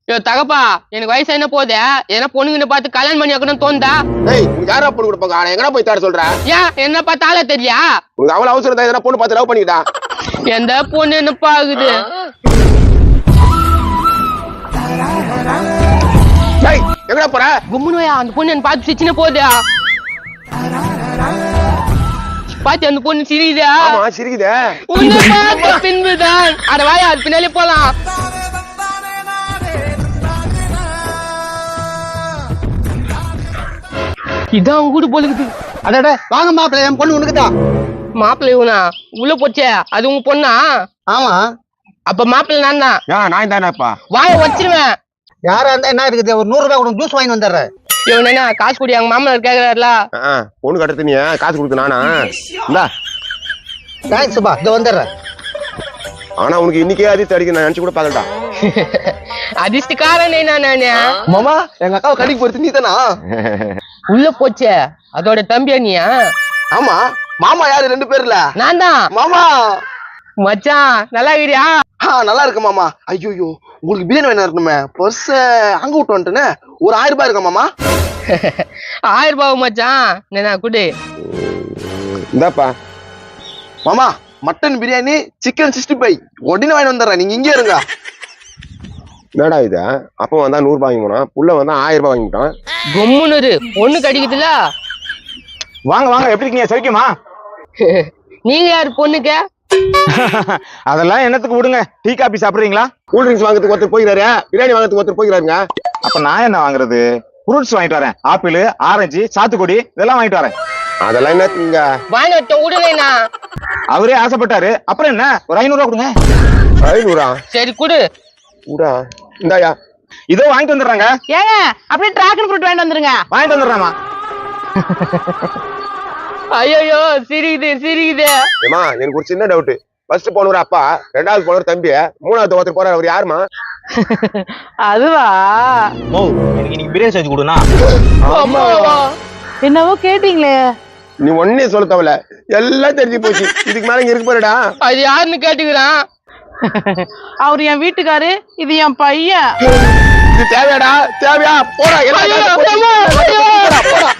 தகப்பா எனக்கு வயசு என்ன போதே ஏன்னா பொண்ணுங்க பார்த்து கல்யாணம் பண்ணி வைக்கணும்னு தோணுதா? யாரா பொண்ணு கொடுப்பாங்க எங்கடா போய் தேட சொல்ற? ஏன் என்ன பார்த்தா ஆளா தெரியா? உனக்கு அவ்வளவு அவசரம் தான் எதனா பொண்ணு பார்த்து லவ் பண்ணிக்கிட்டா? எந்த பொண்ணு என்னப்பா ஆகுது? எங்கடா போற? கும்முனுயா அந்த பொண்ணு என்ன பார்த்து சின்ன போதா பாத்து அந்த பொண்ணு சிரிக்குதா? சிரிக்குதே. உன்னை பார்த்த பின்புதான் அட வாயா அது பின்னாலே போலாம். இதான் கூடு போலுக்குது. அடடே வாங்க மாப்பிள்ள, என் பொண்ணு உனக்குதான். மாப்பிள்ளை இவனா உள்ள போச்சே அது உங்க பொண்ணா? ஆமா. அப்ப மாப்பிள்ளை நான் தான். நான் தானேப்பா. வாய வச்சிருவேன். யாரா இருந்தா என்ன இருக்குது, ஒரு 100 ரூபாய் உனக்கு ஜூஸ் வாங்கி வந்துடுறேன். இவன் என்ன காசு கூடி அவங்க மாமனார் கேக்குறாருல. பொண்ணு கட்டுறது நீ காசு கொடுத்து நானா? தேங்க்ஸ் பா, இதோ வந்துடுறேன். ஆனா உனக்கு இன்னைக்கே அதிர்ஷ்டம் அடிக்க நான் நினைச்சு கூட பாக்கலடா. அதிர்ஷ்டக்காரனே நானே. மாமா எங்க அக்காவை கடிக்கு போறது நீ தானா? உள்ள போச்சே அதோட தம்பியா நீயா? ஆமா. மாமா யாரு? 2 பேர்ல நான் தான். மாமா மச்சான் நல்லா இருக்கிறியா? நல்லா இருக்கு மாமா. ஐயோ உங்களுக்கு பிரியாணி வேணும் இருக்கணுமே, பர்ஸ் அங்க விட்டு வந்துட்டேன்னு. ஒரு 1000 ரூபாய் இருக்கா மாமா? 1000 ரூபாய் மச்சான். நான் குடு. இந்தாப்பா மாமா மட்டன் பிரியாணி, சிக்கன் 65 உடனே வாங்கி வந்துடுறேன். நீங்க இங்கே இருங்க. என்னடா இது? அப்ப வந்தா 100 ரூபாய் வாங்கி போனான், புள்ள வந்தா 1000 ரூபாய் வாங்கிட்டான். கொம்முனு பொண்ணு கடிக்குதுல. வாங்க வாங்க, எப்படி இருக்கீங்க? சௌக்கியமா? நீங்க யாரு பொண்ணுக்கு? அதெல்லாம் என்னத்துக்கு விடுங்க. டீ காபி சாப்பிடுறீங்களா? கூல் ட்ரிங்க்ஸ் வாங்கறதுக்கு ஒருத்தர் போகிறாரு, பிரியாணி வாங்கறதுக்கு ஒருத்தர் போகிறாருங்க. அப்ப நான் என்ன வாங்குறது? ஃப்ரூட்ஸ் வாங்கிட்டு வரேன். ஆப்பிள், ஆரஞ்சு, சாத்துக்குடி இதெல்லாம் வாங்கிட்டு வரேன். அதெல்லாம் என்னத்துங்க? வாங்கி வச்ச விடுவேண்ணா. அவரே ஆசைப்பட்டாரு, அப்புறம் என்ன? ஒரு 500 ரூபா கொடுங்க. 500? சரி குடு. கூடா இந்தாயா. இதோ வாங்கிட்டு வந்துடுறாங்க. ஏங்க அப்படியே டிராகன் ஃப்ரூட் வாங்கிட்டு வந்துருங்க. வாங்கிட்டு வந்துடுறாமா? ஐயோ சிரிக்குது. ஏமா எனக்கு ஒரு சின்ன டவுட். ஃபர்ஸ்ட் போனவர் அப்பா, 2வது போனவர் தம்பி, 3வது ஒருத்தர் போறாரு, அவர் யாருமா? அதுவா? ஓ, எனக்கு இன்னைக்கு பிரியாணி செஞ்சு கொடுனா. என்னவோ கேட்டீங்களே. நீ ஒன்னே சொல்ல தேவல, எல்லாம் தெரிஞ்சு போச்சு. இதுக்கு மேல இங்க இருக்கு பாருடா. அது யாருன்னு கேட்டுக்கிறான். அவரு என் வீட்டுக்காரு, இது என் பையன். இது தேவையாடா? தேவையா? போடா எல்லாம் போடா.